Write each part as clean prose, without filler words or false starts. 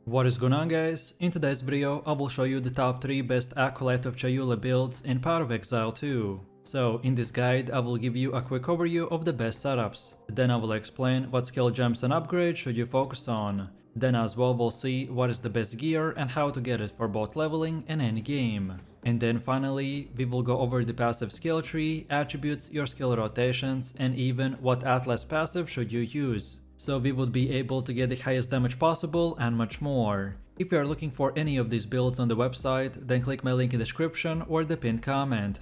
What is going on, guys? In today's video I will show you the top 3 best Acolyte of Chayula builds in Path of Exile 2. So in this guide I will give you a quick overview of the best setups, then I will explain what skill gems and upgrades should you focus on. Then as well we'll see what is the best gear and how to get it for both leveling and endgame. And then finally we will go over the passive skill tree, attributes, your skill rotations, and even what Atlas passive should you use, so we would be able to get the highest damage possible and much more. If you are looking for any of these builds on the website, then click my link in the description or the pinned comment.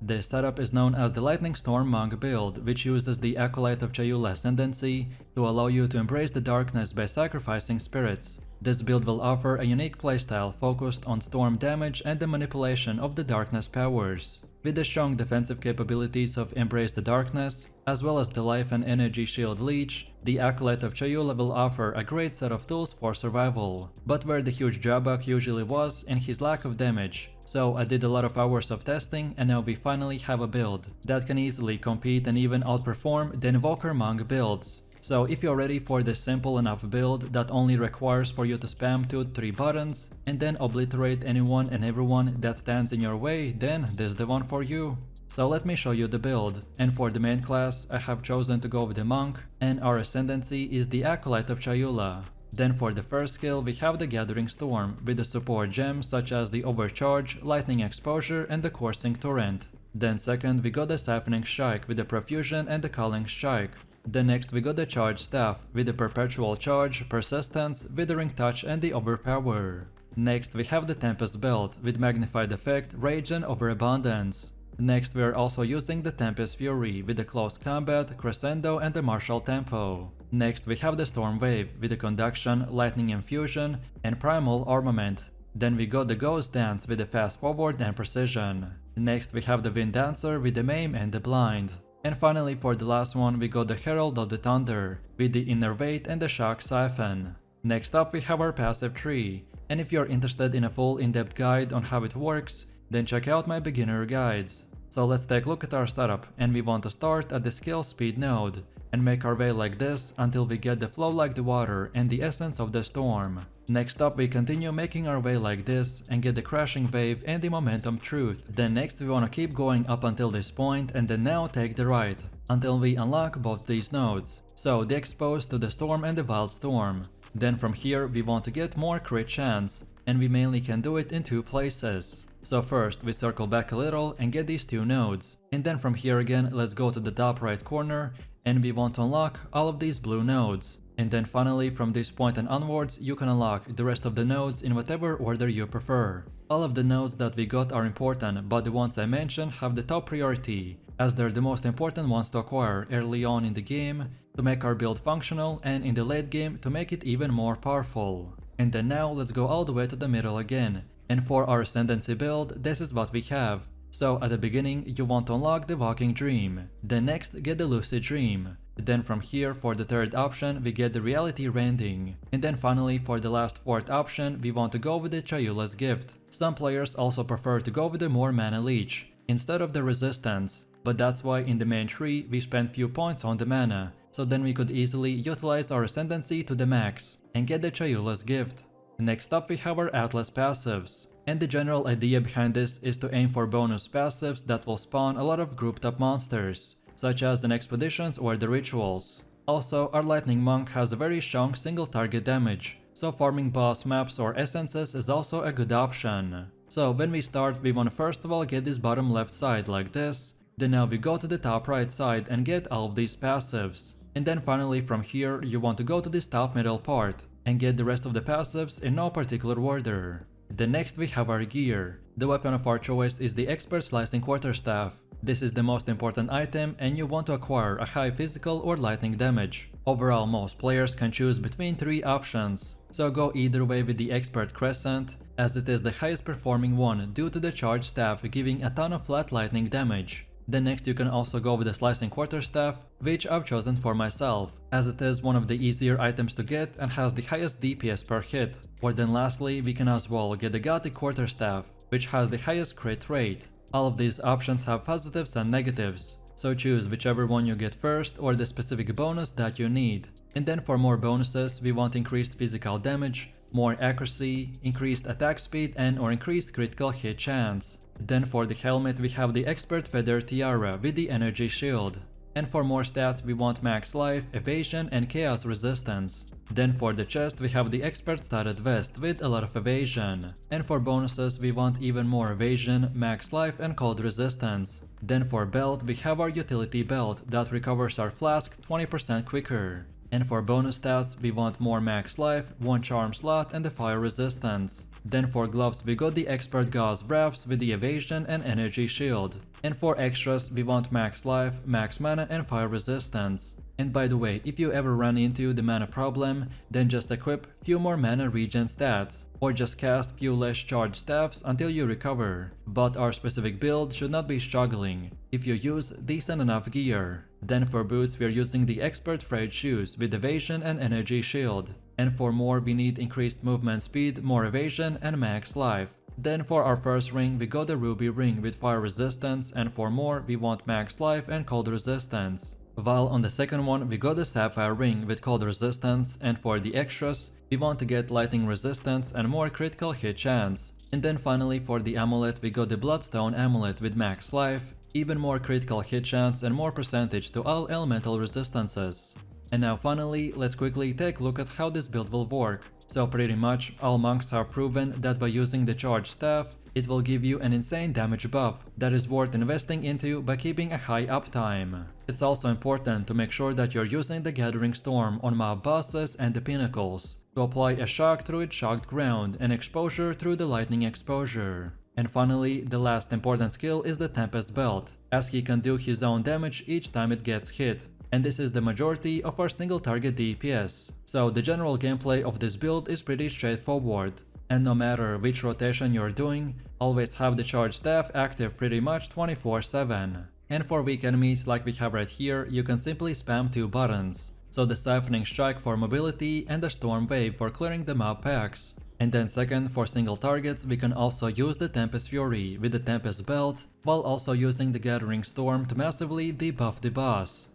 This setup is known as the Lightning Storm Monk build, which uses the Acolyte of Chayula ascendancy to allow you to embrace the darkness by sacrificing spirits. This build will offer a unique playstyle focused on storm damage and the manipulation of the darkness powers. With the strong defensive capabilities of Embrace the Darkness, as well as the life and energy shield leech, the Acolyte of Chayula will offer a great set of tools for survival, but where the huge drawback usually was in his lack of damage. So I did a lot of hours of testing and now we finally have a build that can easily compete and even outperform the Invoker Monk builds. So if you're ready for this simple enough build that only requires for you to spam 2-3 buttons and then obliterate anyone and everyone that stands in your way, then this is the one for you. So let me show you the build, and for the main class I have chosen to go with the Monk, and our ascendancy is the Acolyte of Chayula. Then for the first skill we have the Gathering Storm with the support gems such as the Overcharge, Lightning Exposure and the Coursing Torrent. Then second we got the Siphoning Strike with the Profusion and the Culling Strike. Then next we got the Charge Staff with the Perpetual Charge, Persistence, Withering Touch and the Overpower. Next we have the Tempest Belt with Magnified Effect, Rage and Overabundance. Next we are also using the Tempest Fury with the Close Combat, Crescendo and the Martial Tempo. Next we have the Storm Wave with the Conduction, Lightning Infusion and Primal Armament. Then we got the Ghost Dance with the Fast Forward and Precision. Next we have the Wind Dancer with the Maim and the Blind. And finally for the last one we got the Herald of the Thunder with the Innervate and the Shock Siphon. Next up we have our passive tree, and if you're interested in a full in-depth guide on how it works, then check out my beginner guides. So let's take a look at our setup, and we want to start at the skill speed node and make our way like this until we get the flow like the water and the essence of the storm. Next up we continue making our way like this and get the crashing wave and the momentum truth. Then next we want to keep going up until this point and then now take the right until we unlock both these nodes. So the exposed to the storm and the wild storm. Then from here we want to get more crit chance, and we mainly can do it in two places. So first we circle back a little and get these two nodes, and then from here again let's go to the top right corner and we want to unlock all of these blue nodes. And then finally from this point and onwards you can unlock the rest of the nodes in whatever order you prefer. All of the nodes that we got are important, but the ones I mentioned have the top priority, as they're the most important ones to acquire early on in the game to make our build functional, and in the late game to make it even more powerful. And then now let's go all the way to the middle again, and for our ascendancy build this is what we have. So at the beginning you want to unlock the Walking Dream, then next get the Lucid Dream. Then from here for the third option we get the Reality Rending, and then finally for the last fourth option we want to go with the Chayula's Gift. Some players also prefer to go with the more mana leech instead of the resistance, but that's why in the main tree we spend few points on the mana, so then we could easily utilize our ascendancy to the max and get the Chayula's Gift. Next up we have our Atlas passives, and the general idea behind this is to aim for bonus passives that will spawn a lot of grouped up monsters, such as the expeditions or the rituals. Also our Lightning Monk has a very strong single target damage, so farming boss maps or essences is also a good option. So when we start we want to first of all get this bottom left side like this, then now we go to the top right side and get all of these passives. And then finally from here you want to go to this top middle part and get the rest of the passives in no particular order. Then next we have our gear. The weapon of our choice is the Expert Slicing Quarterstaff. This is the most important item and you want to acquire a high physical or lightning damage. Overall most players can choose between 3 options, so go either way with the Expert Crescent, as it is the highest performing one due to the Charge Staff giving a ton of flat lightning damage. Then next you can also go with the Slicing Quarterstaff, which I've chosen for myself, as it is one of the easier items to get and has the highest DPS per hit. Or then lastly we can as well get the Gothic Quarterstaff, which has the highest crit rate. All of these options have positives and negatives, so choose whichever one you get first or the specific bonus that you need. And then for more bonuses, we want increased physical damage, more accuracy, increased attack speed and or increased critical hit chance. Then for the helmet we have the Expert Feather Tiara with the energy shield. And for more stats we want max life, evasion and chaos resistance. Then for the chest we have the Expert Studded Vest with a lot of evasion. And for bonuses we want even more evasion, max life and cold resistance. Then for belt we have our utility belt that recovers our flask 20% quicker. And for bonus stats we want more max life, 1 charm slot and the fire resistance. Then for gloves we got the Expert Gauze Wraps with the evasion and energy shield. And for extras we want max life, max mana and fire resistance. And by the way, if you ever run into the mana problem, then just equip few more mana regen stats, or just cast few less charged staffs until you recover. But our specific build should not be struggling if you use decent enough gear. Then for boots we are using the Expert Frayed Shoes with evasion and energy shield. And for more we need increased movement speed, more evasion and max life. Then for our first ring we got the Ruby Ring with fire resistance, and for more we want max life and cold resistance. While on the second one we got the Sapphire Ring with cold resistance, and for the extras we want to get lightning resistance and more critical hit chance. And then finally for the amulet we got the Bloodstone Amulet with max life, even more critical hit chance and more percentage to all elemental resistances. And now finally let's quickly take a look at how this build will work. So pretty much all monks have proven that by using the charged staff it will give you an insane damage buff that is worth investing into by keeping a high uptime. It's also important to make sure that you're using the Gathering Storm on mob bosses and the pinnacles to apply a shock through its shocked ground and exposure through the lightning exposure. And finally, the last important skill is the Tempest Belt, as he can do his own damage each time it gets hit. And this is the majority of our single target DPS. So the general gameplay of this build is pretty straightforward. And no matter which rotation you're doing, always have the charged staff active pretty much 24/7. And for weak enemies like we have right here, you can simply spam 2 buttons. So the Siphoning Strike for mobility and the Storm Wave for clearing the mob packs. And then second, for single targets we can also use the Tempest Fury with the Tempest Belt, while also using the Gathering Storm to massively debuff the boss.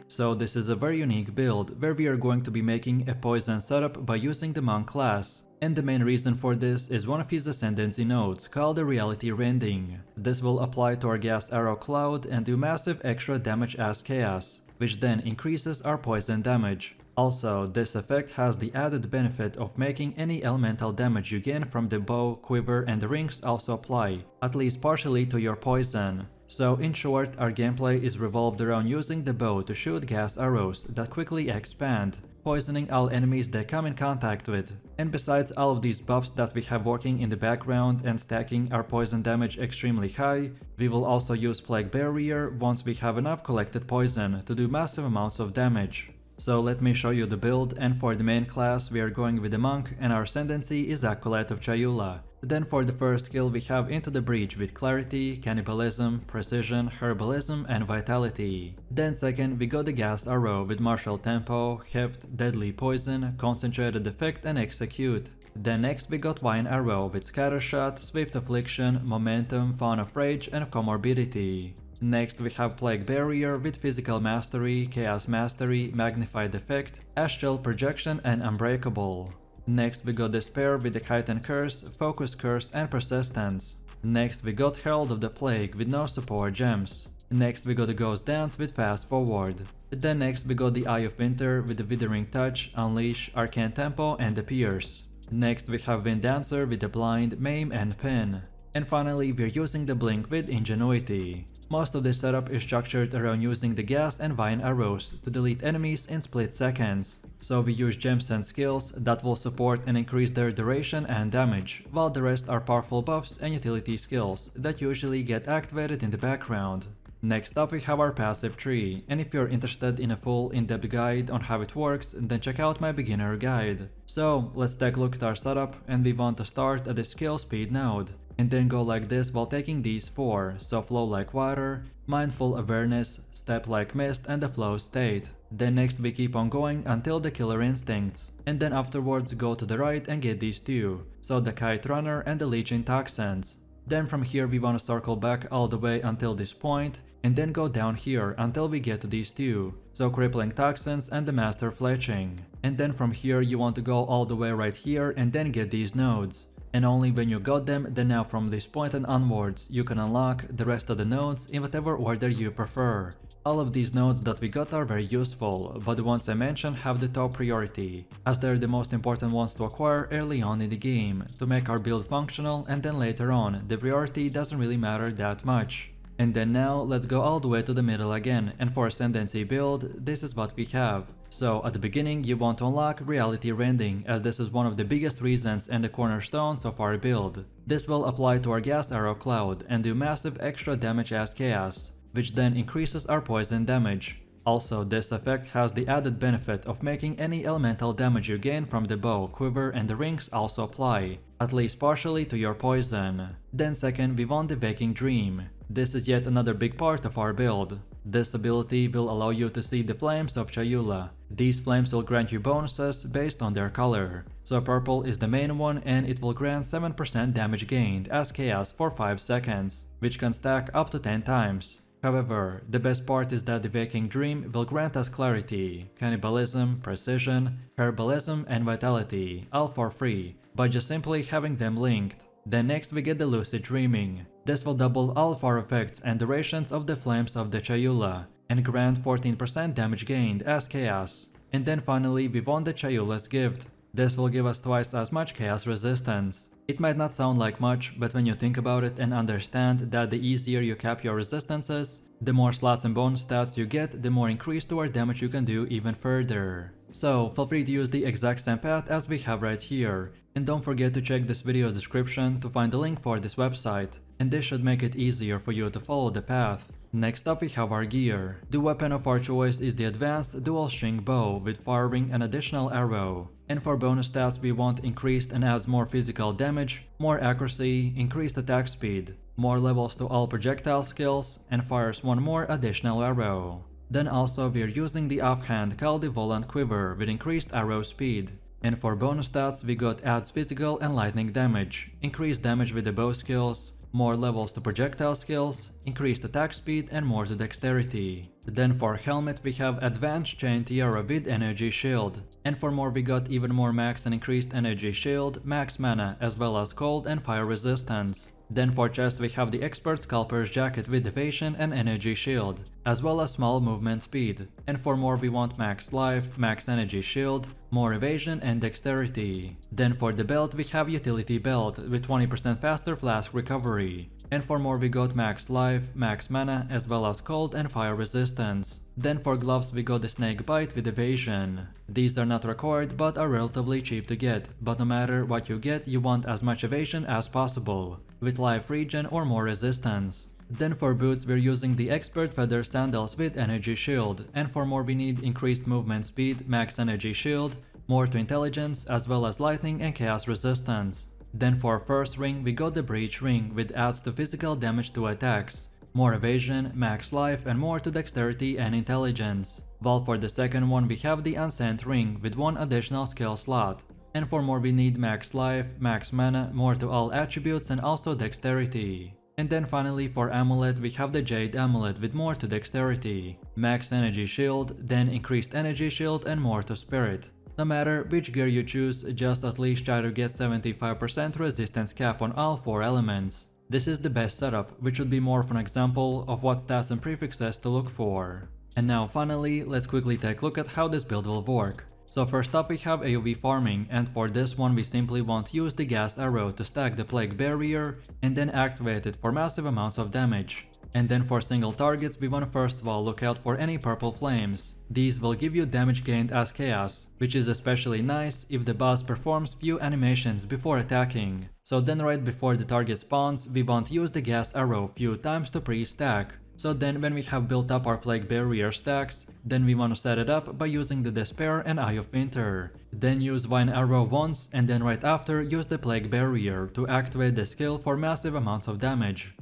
So this is a very unique build, where we are going to be making a poison setup by using the monk class. And the main reason for this is one of his ascendancy nodes, called the Reality Rending. This will apply to our Gas Arrow Cloud and do massive extra damage as chaos, which then increases our poison damage. Also, this effect has the added benefit of making any elemental damage you gain from the bow, quiver and the rings also apply, at least partially, to your poison. So in short, our gameplay is revolved around using the bow to shoot gas arrows that quickly expand, poisoning all enemies they come in contact with. And besides all of these buffs that we have working in the background and stacking our poison damage extremely high, we will also use Plague Barrier once we have enough collected poison to do massive amounts of damage. So let me show you the build, and for the main class we are going with the monk and our ascendancy is Acolyte of Chayula. Then for the first skill we have Into the Breach with Clarity, Cannibalism, Precision, Herbalism and Vitality. Then second we got the Gas Arrow with Martial Tempo, Heft, Deadly Poison, Concentrated Effect and Execute. Then next we got Wine Arrow with Scattershot, Swift Affliction, Momentum, Fawn of Rage and Comorbidity. Next we have Plague Barrier with Physical Mastery, Chaos Mastery, Magnified Effect, Astral Projection and Unbreakable. Next we got Despair with the Heightened Curse, Focus Curse and Persistence. Next we got Herald of the Plague with no support gems. Next we got the Ghost Dance with Fast Forward. Then next we got the Eye of Winter with the Withering Touch, Unleash, Arcane Tempo and the Pierce. Next we have Wind Dancer with the Blind, Maim and Pin. And finally we're using the Blink with Ingenuity. Most of this setup is structured around using the gas and vine arrows to delete enemies in split seconds. So we use gems and skills that will support and increase their duration and damage, while the rest are powerful buffs and utility skills that usually get activated in the background. Next up we have our passive tree, and if you're interested in a full in-depth guide on how it works, then check out my beginner guide. So let's take a look at our setup, and we want to start at the skill speed node. And then go like this while taking these 4, so Flow like Water, Mindful Awareness, Step like Mist and the Flow state. Then next we keep on going until the Killer Instincts, and then afterwards go to the right and get these 2, so the Kite Runner and the Legion Toxins. Then from here we want to circle back all the way until this point, and then go down here until we get to these two, so crippling toxins and the master fletching. And then from here you want to go all the way right here and then get these nodes. And only when you got them, then now from this point and onwards, you can unlock the rest of the nodes in whatever order you prefer. All of these nodes that we got are very useful, but the ones I mentioned have the top priority, as they're the most important ones to acquire early on in the game, to make our build functional, and then later on, the priority doesn't really matter that much. And then now, let's go all the way to the middle again, and for Ascendancy build, this is what we have. So at the beginning you want to unlock Reality Rending, as this is one of the biggest reasons and the cornerstones of our build. This will apply to our Gas Arrow Cloud and do massive extra damage as Chaos, which then increases our poison damage. Also, this effect has the added benefit of making any elemental damage you gain from the bow, quiver and the rings also apply, at least partially to your poison. Then second, we want the Waking Dream. This is yet another big part of our build. This ability will allow you to see the flames of Chayula. These flames will grant you bonuses based on their color. So purple is the main one and it will grant 7% damage gained as Chaos for 5 seconds, which can stack up to 10 times. However, the best part is that the Waking Dream will grant us Clarity, Cannibalism, Precision, Herbalism and Vitality, all for free, by just simply having them linked. Then next we get the Lucid Dreaming. This will double all of our effects and durations of the flames of the Chayula, and grant 14% damage gained as Chaos. And then finally we want the Chayula's Gift. This will give us twice as much Chaos resistance. It might not sound like much, but when you think about it and understand that the easier you cap your resistances, the more slots and bonus stats you get, the more increase to our damage you can do even further. So feel free to use the exact same path as we have right here, and don't forget to check this video's description to find the link for this website, and this should make it easier for you to follow the path. Next up we have our gear. The weapon of our choice is the advanced dual string bow with firing an additional arrow. And for bonus stats we want increased and adds more physical damage, more accuracy, increased attack speed, more levels to all projectile skills, and fires one more additional arrow. Then also we are using the offhand Kaldi Volant quiver with increased arrow speed. And for bonus stats we got adds physical and lightning damage, increased damage with the bow skills, more levels to projectile skills, increased attack speed and more to dexterity. Then for helmet we have advanced chain tiara with energy shield, and for more we got even more max and increased energy shield, max mana as well as cold and fire resistance. Then for chest we have the expert scalper's jacket with evasion and energy shield, as well as small movement speed. And for more we want max life, max energy shield, more evasion and dexterity. Then for the belt we have utility belt with 20% faster flask recovery. And for more we got max life, max mana as well as cold and fire resistance. Then for gloves we got the snake bite with evasion. These are not required but are relatively cheap to get, but no matter what you get you want as much evasion as possible, with life regen or more resistance. Then for boots we're using the expert feather sandals with energy shield, and for more we need increased movement speed, max energy shield, more to intelligence as well as lightning and chaos resistance. Then for first ring we got the breach ring with adds to physical damage to attacks, more evasion, max life and more to dexterity and intelligence. While for the second one we have the unsent ring with one additional skill slot. And for more we need max life, max mana, more to all attributes and also dexterity. And then finally for amulet we have the Jade amulet with more to dexterity, max energy shield, then increased energy shield and more to spirit. No matter which gear you choose, just at least try to get 75% resistance cap on all 4 elements. This is the best setup, which would be more of an example of what stats and prefixes to look for. And now finally, let's quickly take a look at how this build will work. So first up we have AoE farming, and for this one we simply want to use the gas arrow to stack the plague barrier and then activate it for massive amounts of damage. And then for single targets we want to first of all look out for any purple flames. These will give you damage gained as chaos, which is especially nice if the boss performs few animations before attacking. So then right before the target spawns we want to use the gas arrow few times to pre-stack. So then when we have built up our plague barrier stacks, then we want to set it up by using the despair and eye of winter. Then use vine arrow once and then right after use the plague barrier to activate the skill for massive amounts of damage.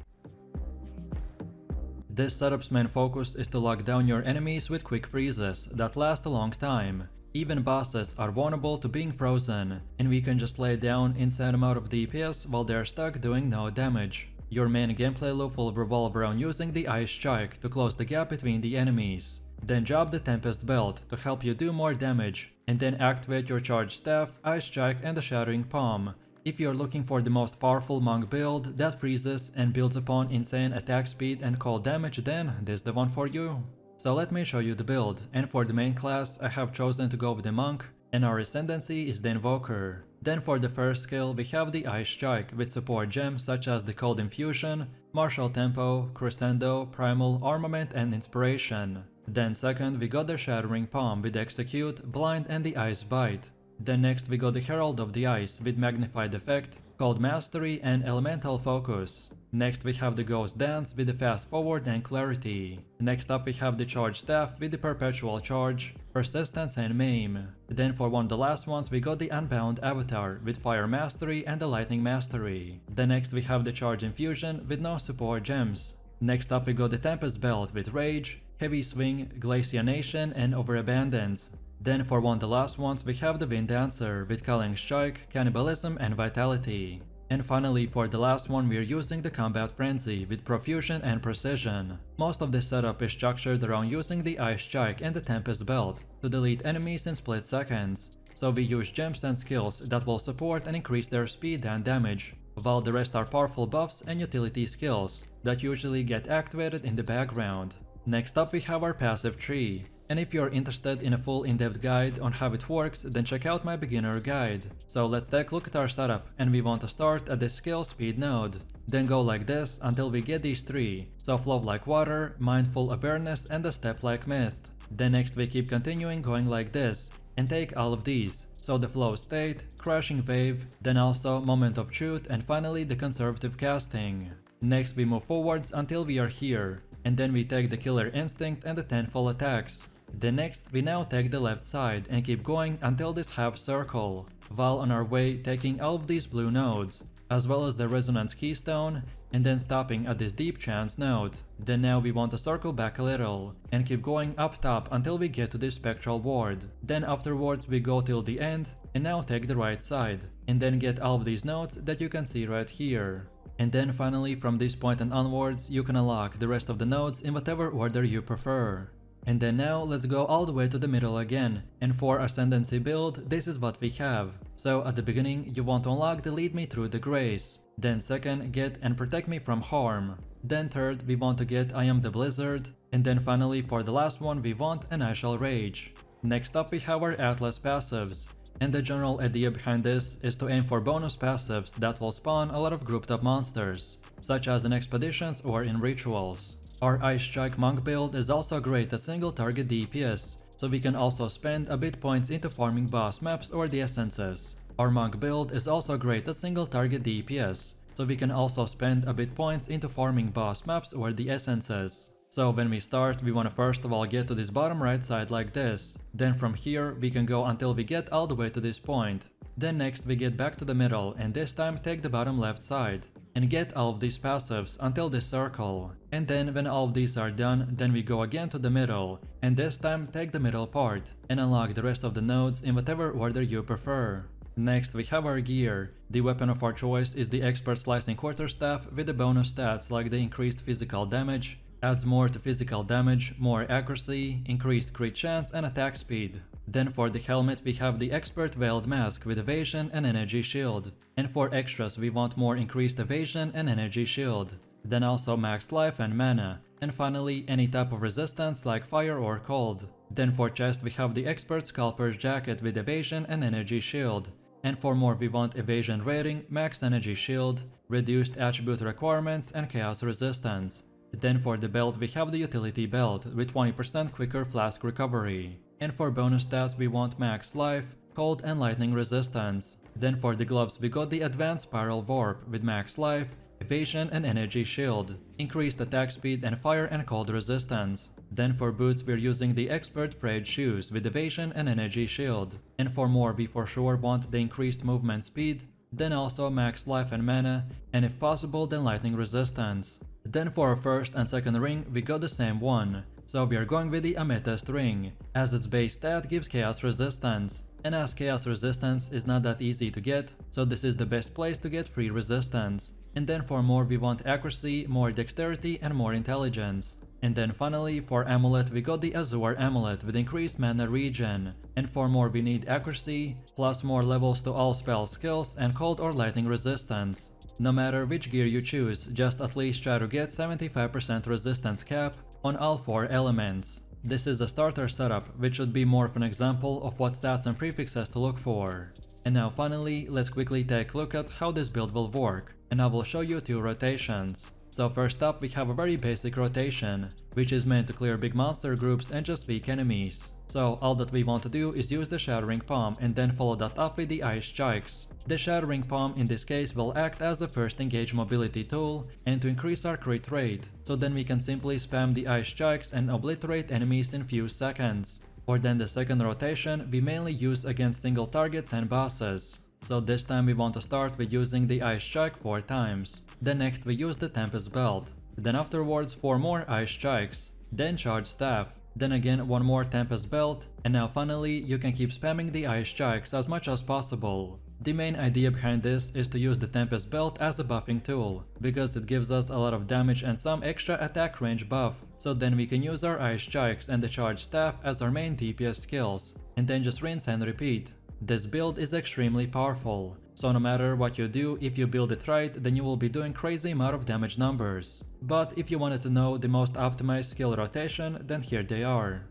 This setup's main focus is to lock down your enemies with quick freezes that last a long time. Even bosses are vulnerable to being frozen, and we can just lay down insane amount of DPS while they're stuck doing no damage. Your main gameplay loop will revolve around using the Ice Strike to close the gap between the enemies. Then drop the Tempest Belt to help you do more damage, and then activate your Charged Staff, Ice Strike and the Shattering Palm. If you're looking for the most powerful monk build that freezes and builds upon insane attack speed and cold damage, then this is the one for you. So let me show you the build, and for the main class I have chosen to go with the monk, and our ascendancy is the Invoker. Then for the first skill we have the Ice Strike with support gems such as the Cold Infusion, Martial Tempo, Crescendo, Primal, Armament and Inspiration. Then second we got the Shattering Palm with Execute, Blind and the Ice Bite. Then next we got the Herald of the Ice with Magnified Effect, Cold Mastery and Elemental Focus. Next we have the Ghost Dance with the Fast Forward and Clarity. Next up we have the Charged Staff with the Perpetual Charge, Persistence and Maim. Then for one of the last ones we got the Unbound Avatar with Fire Mastery and the Lightning Mastery. Then next we have the Charge Infusion with no support gems. Next up we got the Tempest Belt with Rage, Heavy Swing, Glacianation and Overabundance. Then for one of the last ones we have the Wind Dancer with Culling Strike, Cannibalism and Vitality. And finally for the last one we are using the Combat Frenzy with Profusion and Precision. Most of this setup is structured around using the Ice Strike and the Tempest Belt to delete enemies in split seconds. So we use gems and skills that will support and increase their speed and damage, while the rest are powerful buffs and utility skills that usually get activated in the background. Next up we have our passive tree, and if you're interested in a full in-depth guide on how it works, then check out my beginner guide. So let's take a look at our setup, and we want to start at the skill speed node. Then go like this until we get these three, so Flow like Water, Mindful Awareness and the Step like Mist. Then next we keep continuing going like this, and take all of these, so the Flow State, Crashing Wave, then also Moment of Truth and finally the Conservative Casting. Next we move forwards until we are here, and then we take the Killer Instinct and the Tenfold Attacks. Then next we now take the left side and keep going until this half circle, while on our way taking all of these blue nodes, as well as the Resonance Keystone, and then stopping at this Deep Trance node. Then now we want to circle back a little, and keep going up top until we get to this Spectral Ward. Then afterwards we go till the end, and now take the right side, and then get all of these nodes that you can see right here. And then finally from this point and onwards you can unlock the rest of the nodes in whatever order you prefer. And then now let's go all the way to the middle again, and for Ascendancy build this is what we have. So at the beginning you want to unlock the Lead Me Through the Grace. Then second, get and Protect Me from Harm. Then third, we want to get I Am the Blizzard. And then finally for the last one we want an I Shall Rage. Next up we have our Atlas passives. And the general idea behind this is to aim for bonus passives that will spawn a lot of grouped up monsters, such as in expeditions or in rituals. Our Ice Strike monk build is also great at single target DPS, so we can also spend a bit points into farming boss maps or the essences. Our monk build is also great at single target DPS, so we can also spend a bit points into farming boss maps or the essences. So when we start, we want to first of all get to this bottom right side like this. Then from here we can go until we get all the way to this point. Then next we get back to the middle and this time take the bottom left side. And get all of these passives until this circle. And then when all of these are done, then we go again to the middle. And this time take the middle part. And unlock the rest of the nodes in whatever order you prefer. Next we have our gear. The weapon of our choice is the Expert Slicing Quarterstaff with the bonus stats like the increased physical damage, adds more to physical damage, more accuracy, increased crit chance and attack speed. Then for the helmet we have the Expert Veiled Mask with evasion and energy shield. And for extras we want more increased evasion and energy shield. Then also max life and mana. And finally any type of resistance like fire or cold. Then for chest we have the Expert Scalper's Jacket with evasion and energy shield. And for more we want evasion rating, max energy shield, reduced attribute requirements and chaos resistance. Then for the belt we have the utility belt with 20% quicker flask recovery. And for bonus stats we want max life, cold and lightning resistance. Then for the gloves we got the advanced spiral warp with max life, evasion and energy shield, increased attack speed and fire and cold resistance. Then for boots we're using the Expert Frayed Shoes with evasion and energy shield. And for more we for sure want the increased movement speed, then also max life and mana, and if possible then lightning resistance. Then for our first and second ring we got the same one, so we are going with the Amethyst ring, as its base stat gives chaos resistance. And as chaos resistance is not that easy to get, so this is the best place to get free resistance. And then for more we want accuracy, more dexterity, and more intelligence. And then finally, for amulet we got the Azure amulet with increased mana regen. And for more we need accuracy, plus more levels to all spell skills and cold or lightning resistance. No matter which gear you choose, just at least try to get 75% resistance cap on all 4 elements. This is a starter setup, which should be more of an example of what stats and prefixes to look for. And now finally, let's quickly take a look at how this build will work, and I will show you 2 rotations. So first up we have a very basic rotation, which is meant to clear big monster groups and just weak enemies. So all that we want to do is use the Shattering Palm and then follow that up with the Ice Strikes. The Shattering Palm in this case will act as the first engage mobility tool and to increase our crit rate, so then we can simply spam the Ice Strikes and obliterate enemies in few seconds. Or then the second rotation we mainly use against single targets and bosses. So this time we want to start with using the Ice Strike 4 times. Then next we use the Tempest Belt. Then afterwards 4 more Ice Strikes. Then Charge Staff. Then again 1 more Tempest Belt. And now finally you can keep spamming the Ice Strikes as much as possible. The main idea behind this is to use the Tempest Belt as a buffing tool, because it gives us a lot of damage and some extra attack range buff, so then we can use our Ice Strikes and the Charge Staff as our main DPS skills, and then just rinse and repeat. This build is extremely powerful, so no matter what you do, if you build it right, then you will be doing crazy amount of damage numbers. But if you wanted to know the most optimized skill rotation, then here they are.